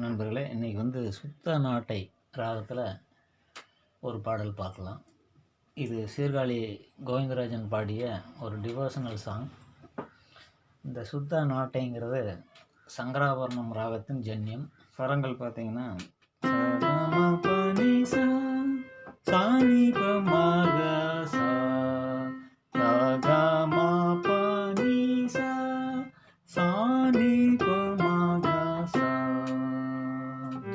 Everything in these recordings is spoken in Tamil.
நண்பர்களே, இன்றைக்கி சுத்த நாட்டை ராகத்தில் ஒரு பாடல் பார்க்கலாம். இது சீர்காழி கோவிந்தராஜன் பாடிய ஒரு டிவோஷனல் சாங். இந்த சுத்த நாட்டைங்கிறது சங்கராபரணம் ராகத்தின் ஜன்யம். ஸ்வரங்கள் பார்த்தீங்கன்னா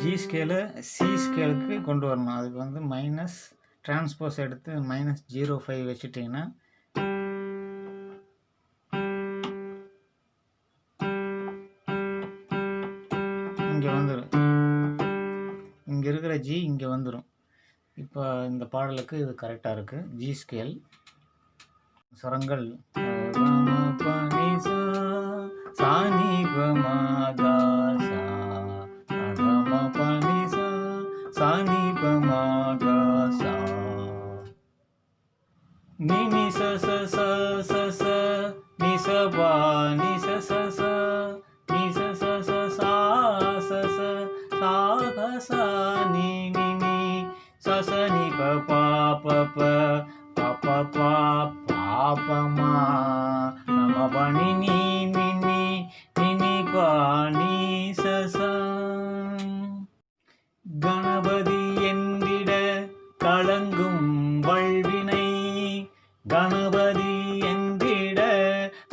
ஜி ஸ்கேலை சி ஸ்கேலுக்கு கொண்டு வரணும். அதுக்கு மைனஸ் டிரான்ஸ்போஸ் எடுத்து -0.5 வச்சுட்டிங்கன்னா இங்கே வந்துடும். இங்கே இருக்கிற ஜி இங்கே வந்துடும். இப்போ இந்த பாடலுக்கு இது கரெக்டாக இருக்குது. ஜி ஸ்கேல் ஸ்வரங்கள் சாணி பமாகா சாணி பமாகா சா நினி ச ச ச ச ச நி ச பா நி ச ச ச நி ச ச ச சா ச ச சா க சா நி நி நி ச ச நி ப பா ப ப ப ப பா பா ப மா நம ப நி நி நி நி நி நி பா நி ச ச. கணபதி என்றிட கலங்கும் வல்வினை, கணபதி என்றிட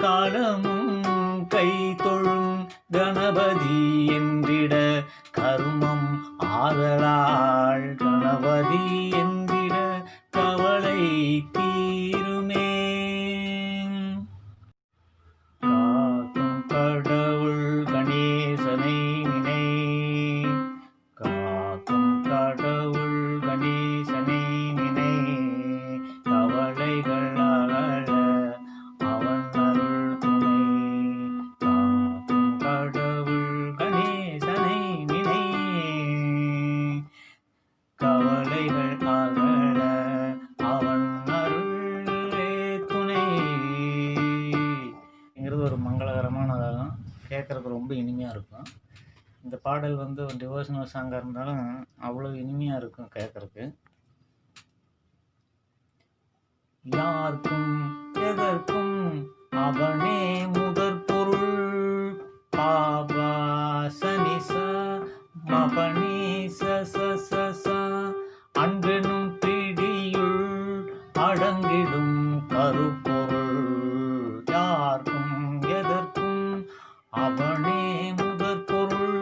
காலமும் கை தொழும், கணபதி என்றிட கருமம் ஆதலாள், கணபதி என்றிட கவலை தீருமே. காக்கும் கடவுள் கணேசனை நினை, காக்கும் கடவுள் கணேசனை நினை, கவலைகள் அகல அவன் அருள் துணை. காக்கும் கடவுள் கணேசனை நினை, கவலைகள் அகல அவன் அருளே துணை. ஒரு மங்களகரமான ராகம், கேட்குறதுக்கு ரொம்ப இனிமையாக இருக்கும். இந்த பாடல் ஒரு டிவோஷனல் சாங்காக இருந்தாலும் அவ்வளோ இனிமையாக இருக்கும் கேட்குறதுக்கு. யாருக்கும் எதற்கும் அவனே முதற் பொருள், பாபா சனி ச மபனி ச ச ச ச, அன்பெனும் பிடியுள் அடங்கிடும் கருப்பொருள். யாருக்கும் எதற்கும் அவனே முதற் பொருள்,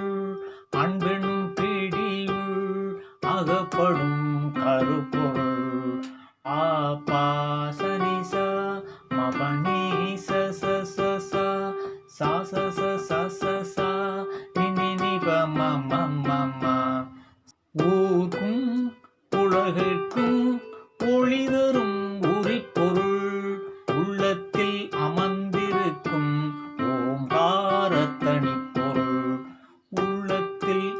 அன்பெனும் பிடியுள் அகப்படும் கருப்பொருள். ஆபா சனி ச மபனி ச ச ச ச சா ச ச ச ச ச நி நி நி ப ம ம ம ம. ஊர்க்கும் உலகிற்கும் ஒளி தரும் உரிப்பொருள், உள்ளத்தில் அமர்ந்திருக்கும் ஓங்கார தனிப்பொருள், உள்ளத்தில்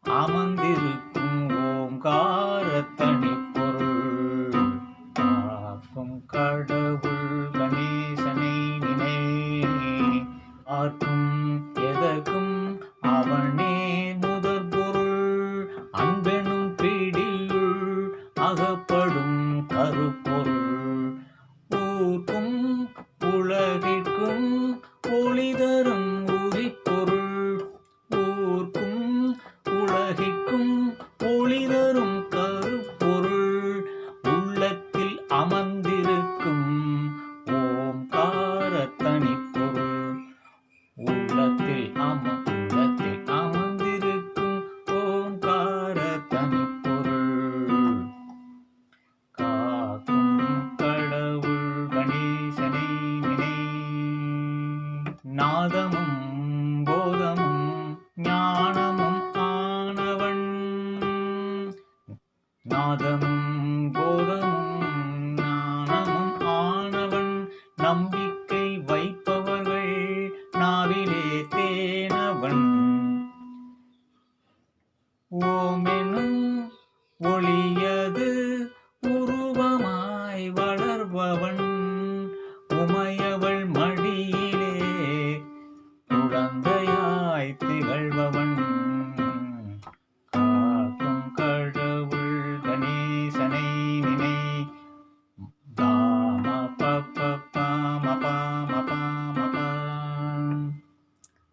அமர்ந்திருக்கும் ஓங்கார தனிப்பொருள். காக்கும் கடவுள் கணேசனை நினை, ஆர்க்கும் எதற்கும் அவனே முதற் பொருள், அன்பெனும் பிடியுள் அகப்படும் கருப்பொருள். ஊர்க்கும் உலகிற்கும் ஒளி தரும் உரிப்பொருள், ஊர்க்கும் உலகிற்கும் ஒளி தரும் கருப்பொருள், உள்ளத்தில் அமர்ந்திருக்கும் ஓம்கார தனிப்பொருள், உள்ளத்தில் அமர்ந்திருக்கும் ஓம்கார தனிப்பொருள். காக்கும் கடவுள் கணேசனை நினை, நாதமும் போதமும் ஞானமும் ஆனவன், நாதமும் போதமும் ஞானமும் ஆனவன், நம்பிக்கை வைப்பவன்